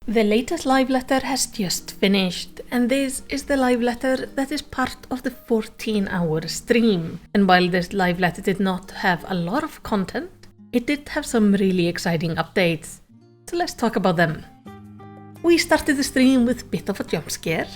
The latest live letter has just finished, and this is the live letter that is part of the 14-hour stream. And while this live letter did not have a lot of content, it did have some really exciting updates. So let's talk about them. We started the stream with a bit of a jump scare,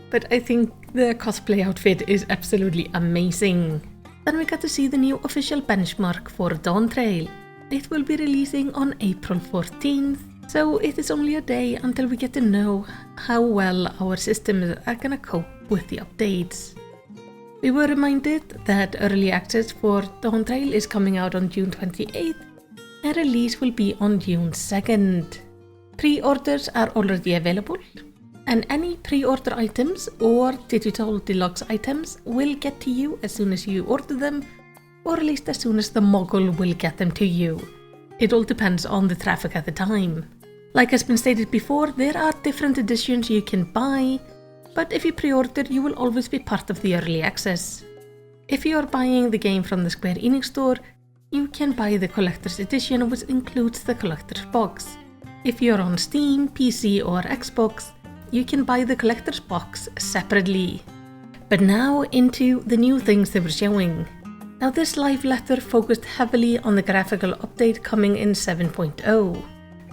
but I think the cosplay outfit is absolutely amazing. Then we got to see the new official benchmark for Dawntrail. It will be releasing on April 14th. So it is only a day until we get to know how well our systems are gonna cope with the updates. We were reminded that early access for Dawntrail is coming out on June 28th and release will be on June 2nd. Pre-orders are already available, and any pre-order items or digital deluxe items will get to you as soon as you order them, or at least as soon as the mogul will get them to you. It all depends on the traffic at the time. Like has been stated before, there are different editions you can buy, but if you pre-order, you will always be part of the early access. If you are buying the game from the Square Enix store, you can buy the collector's edition, which includes the collector's box. If you are on Steam, PC or Xbox, you can buy the collector's box separately. But now into the new things they were showing. Now this live letter focused heavily on the graphical update coming in 7.0.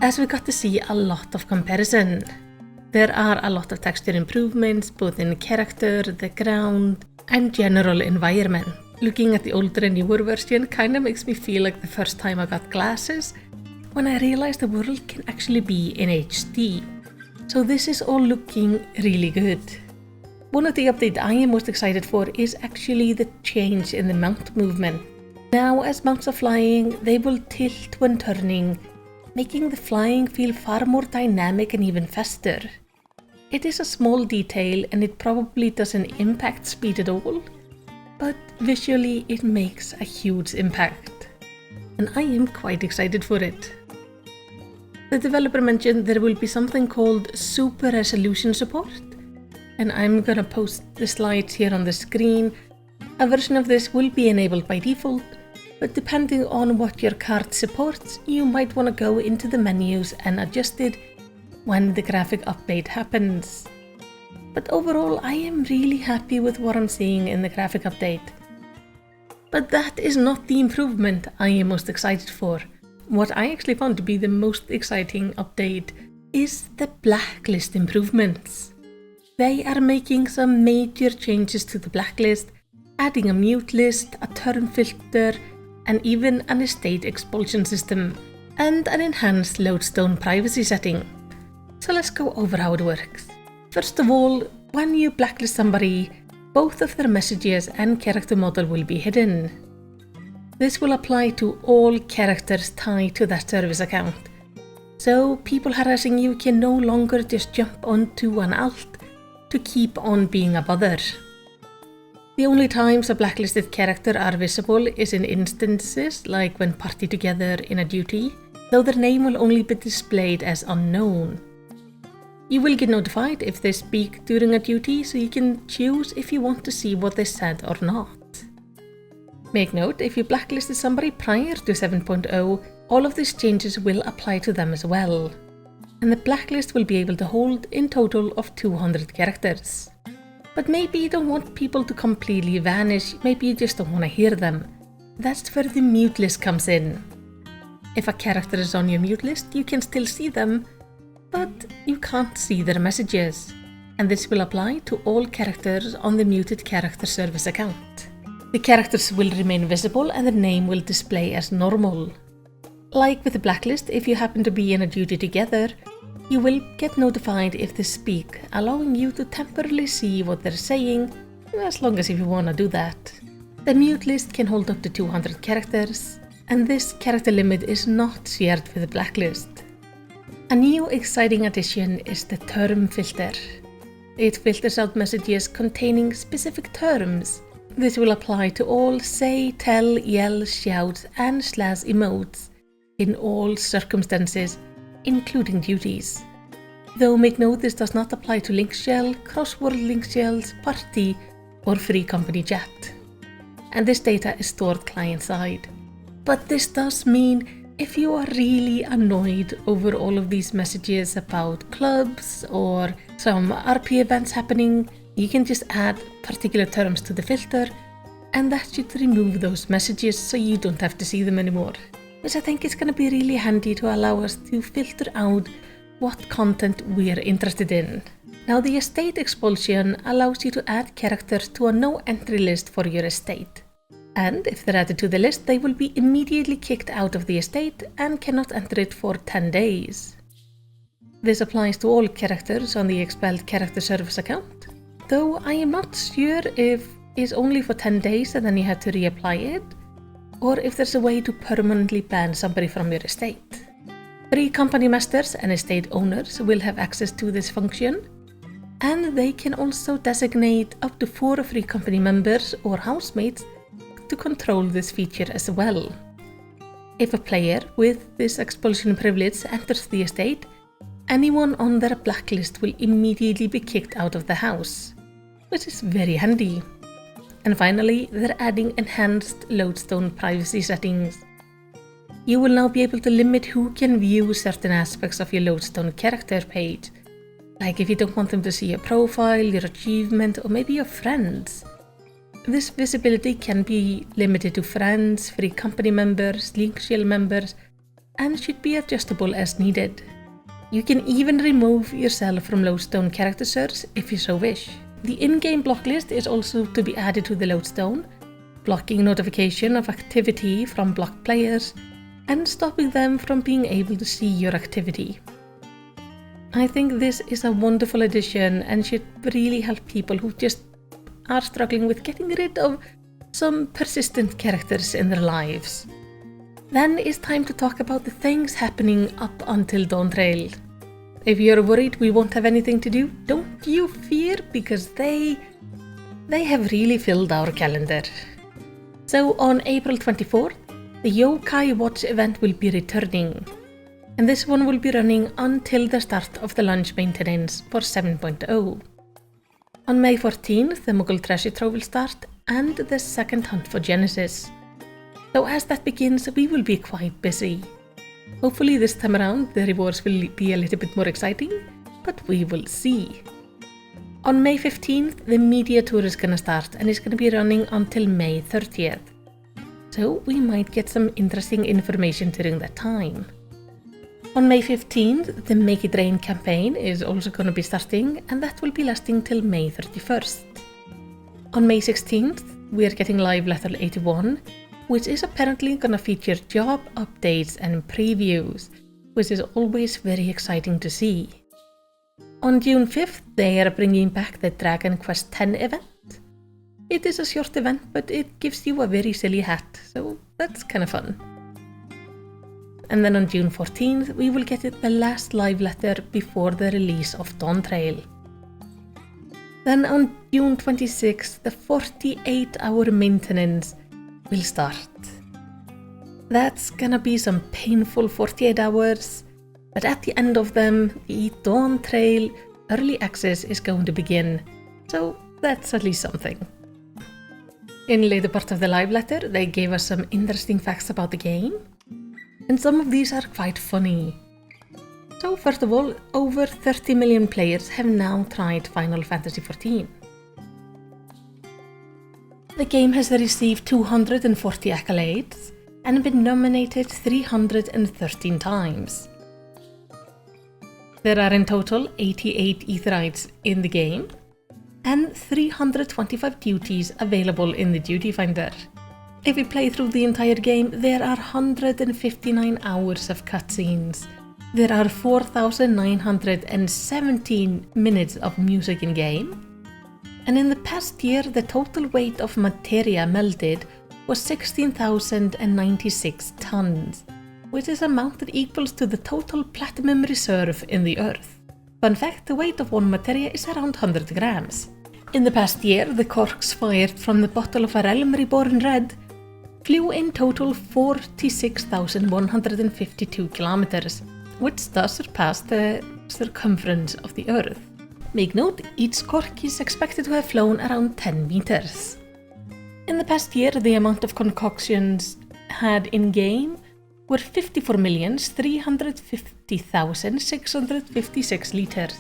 As we got to see a lot of comparison. There are a lot of texture improvements both in character, the ground, and general environment. Looking at the older and newer version kinda makes me feel like the first time I got glasses when I realized the world can actually be in HD. So this is all looking really good. One of the updates I am most excited for is actually the change in the mount movement. Now as mounts are flying, they will tilt when turning, making the flying feel far more dynamic and even faster. It is a small detail and it probably doesn't impact speed at all, but visually it makes a huge impact. And I am quite excited for it. The developer mentioned there will be something called super resolution support, and I'm gonna post the slides here on the screen. A version of this will be enabled by default, but depending on what your card supports, you might want to go into the menus and adjust it when the graphic update happens. But overall, I am really happy with what I'm seeing in the graphic update. But that is not the improvement I am most excited for. What I actually found to be the most exciting update is the Blacklist improvements. They are making some major changes to the Blacklist, adding a mute list, a term filter, and even an estate expulsion system, and an enhanced lodestone privacy setting. So let's go over how it works. First of all, when you blacklist somebody, both of their messages and character model will be hidden. This will apply to all characters tied to that service account. So people harassing you can no longer just jump onto an alt to keep on being a bother. The only times a blacklisted character are visible is in instances like when party together in a duty, though their name will only be displayed as unknown. You will get notified if they speak during a duty, so you can choose if you want to see what they said or not. Make note, if you blacklisted somebody prior to 7.0, all of these changes will apply to them as well. And the blacklist will be able to hold in total of 200 characters. But maybe you don't want people to completely vanish, maybe you just don't want to hear them. That's where the mute list comes in. If a character is on your mute list, you can still see them, but you can't see their messages. And this will apply to all characters on the muted character service account. The characters will remain visible and the name will display as normal. Like with the blacklist, if you happen to be in a duty together, you will get notified if they speak, allowing you to temporarily see what they're saying, as long as if you want to do that. The mute list can hold up to 200 characters, and this character limit is not shared with the blacklist. A new exciting addition is the term filter. It filters out messages containing specific terms. This will apply to all say, tell, yell, shout, and / emotes in all circumstances, including duties. Though make note this does not apply to link shell, cross-world link shells, party, or free company chat. And this data is stored client-side. But this does mean if you are really annoyed over all of these messages about clubs or some RP events happening, you can just add particular terms to the filter, and that should remove those messages so you don't have to see them anymore. Which I think is going to be really handy to allow us to filter out what content we're interested in. Now, the estate expulsion allows you to add characters to a no entry list for your estate. And if they're added to the list, they will be immediately kicked out of the estate and cannot enter it for 10 days. This applies to all characters on the expelled character service account, though I am not sure if it's only for 10 days and then you have to reapply it, or if there's a way to permanently ban somebody from your estate. Free company masters and estate owners will have access to this function, and they can also designate up to 4 free company members or housemates to control this feature as well. If a player with this expulsion privilege enters the estate, anyone on their blacklist will immediately be kicked out of the house, which is very handy. And finally, they're adding enhanced lodestone privacy settings. You will now be able to limit who can view certain aspects of your lodestone character page, like if you don't want them to see your profile, your achievement, or maybe your friends. This visibility can be limited to friends, free company members, link shell members, and should be adjustable as needed. You can even remove yourself from lodestone character search if you so wish. The in-game block list is also to be added to the lodestone, blocking notification of activity from blocked players and stopping them from being able to see your activity. I think this is a wonderful addition and should really help people who just are struggling with getting rid of some persistent characters in their lives. Then it's time to talk about the things happening up until Dawntrail. If you're worried we won't have anything to do, don't you fear, because they have really filled our calendar. So on April 24th, the Yokai Watch event will be returning, and this one will be running until the start of the launch maintenance for 7.0. On May 14th, the Muggle Treasure Trove will start, and the second hunt for Genesis. So as that begins, we will be quite busy. Hopefully this time around the rewards will be a little bit more exciting, but we will see. On May 15th, the media tour is gonna start, and it's gonna be running until May 30th. So we might get some interesting information during that time. On May 15th, the Make It Rain campaign is also going to be starting, and that will be lasting till May 31st. On May 16th, we are getting Liveletter 81, which is apparently going to feature job updates and previews, which is always very exciting to see. On June 5th, they are bringing back the Dragon Quest X event. It is a short event, but it gives you a very silly hat, so that's kind of fun. And then on June 14th, we will get the last Liveletter before the release of Dawntrail. Then on June 26th, the 48-hour maintenance will start. That's gonna be some painful 48 hours, but at the end of them, the Dawntrail early access is going to begin, so that's at least something. In later part of the Liveletter, they gave us some interesting facts about the game, and some of these are quite funny. So first of all, over 30 million players have now tried Final Fantasy XIV. The game has received 240 accolades and been nominated 313 times. There are in total 88 Aetherytes in the game and 325 duties available in the Duty Finder. If we play through the entire game, there are 159 hours of cutscenes. There are 4,917 minutes of music in game. And in the past year, the total weight of materia melted was 16,096 tons, which is amount that equals to the total platinum reserve in the Earth. Fun fact, the weight of one materia is around 100 grams. In the past year, the corks fired from the bottle of a Realm Reborn Red flew in total 46,152 kilometers, which thus surpassed the circumference of the Earth. Make note, each cork is expected to have flown around 10 meters. In the past year, the amount of concoctions had in-game were 54,350,656 litres,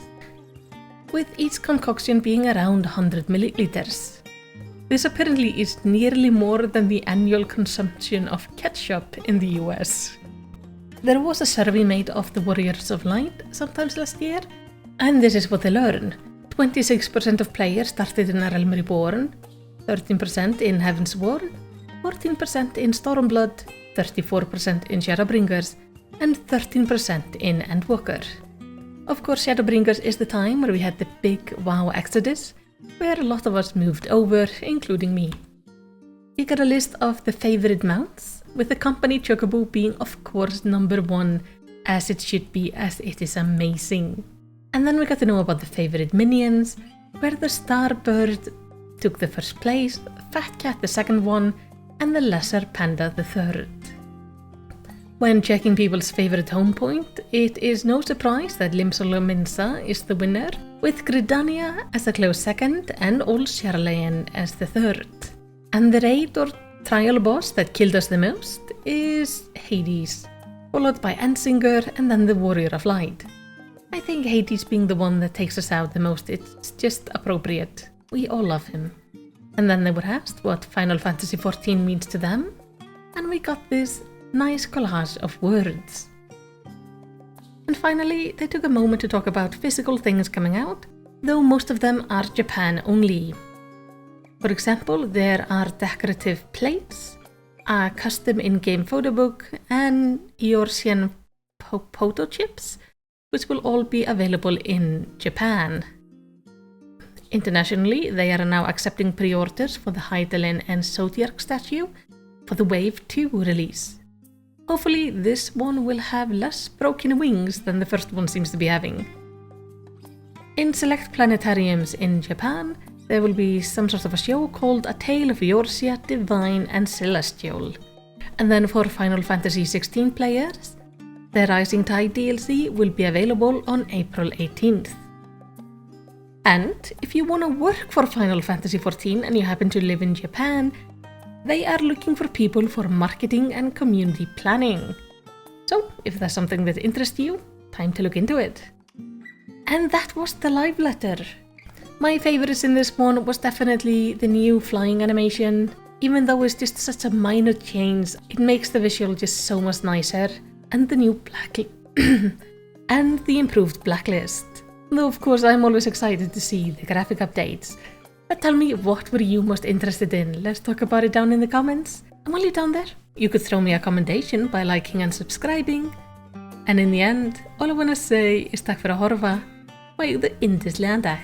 with each concoction being around 100 milliliters. This apparently is nearly more than the annual consumption of ketchup in the US. There was a survey made of the Warriors of Light sometimes last year, and this is what they learned. 26% of players started in A Realm Reborn, 13% in Heaven's Ward, 14% in Stormblood, 34% in Shadowbringers, and 13% in Endwalker. Of course, Shadowbringers is the time where we had the big WoW exodus, where a lot of us moved over, including me. We got a list of the favorite mounts, with the company Chocobo being of course number 1, as it should be, as it is amazing. And then we got to know about the favorite minions, where the Starbird took the first place, Fat Cat the second one, and the Lesser Panda the third. When checking people's favorite home point, it is no surprise that Limsolominsa is the winner, with Gridania as a close second and Old Sherlayan as the third. And the raid or trial boss that killed us the most is Hades, followed by Endsinger and then the Warrior of Light. I think Hades being the one that takes us out the most, it's just appropriate. We all love him. And then they were asked what Final Fantasy XIV means to them, and we got this nice collage of words. And finally, they took a moment to talk about physical things coming out, though most of them are Japan only. For example, there are decorative plates, a custom in-game photo book, and Eorzean photo chips, which will all be available in Japan. Internationally, they are now accepting pre-orders for the Hydaelyn and Zodiac statue for the Wave 2 release. Hopefully this one will have less broken wings than the first one seems to be having. In select planetariums in Japan, there will be some sort of a show called A Tale of Eorzea, Divine and Celestial. And then for Final Fantasy XVI players, the Rising Tide DLC will be available on April 18th. And if you want to work for Final Fantasy XIV and you happen to live in Japan, they are looking for people for marketing and community planning. So if that's something that interests you, time to look into it. And that was the live letter. My favorites in this one was definitely the new flying animation. Even though it's just such a minor change, it makes the visual just so much nicer. And the new and the improved Blacklist. Though of course I'm always excited to see the graphic updates. But tell me, what were you most interested in? Let's talk about it down in the comments. And while you're down there, you could throw me a commendation by liking and subscribing. And in the end, all I wanna say is takk fyrir að horfa og eigðu yndislegan dag.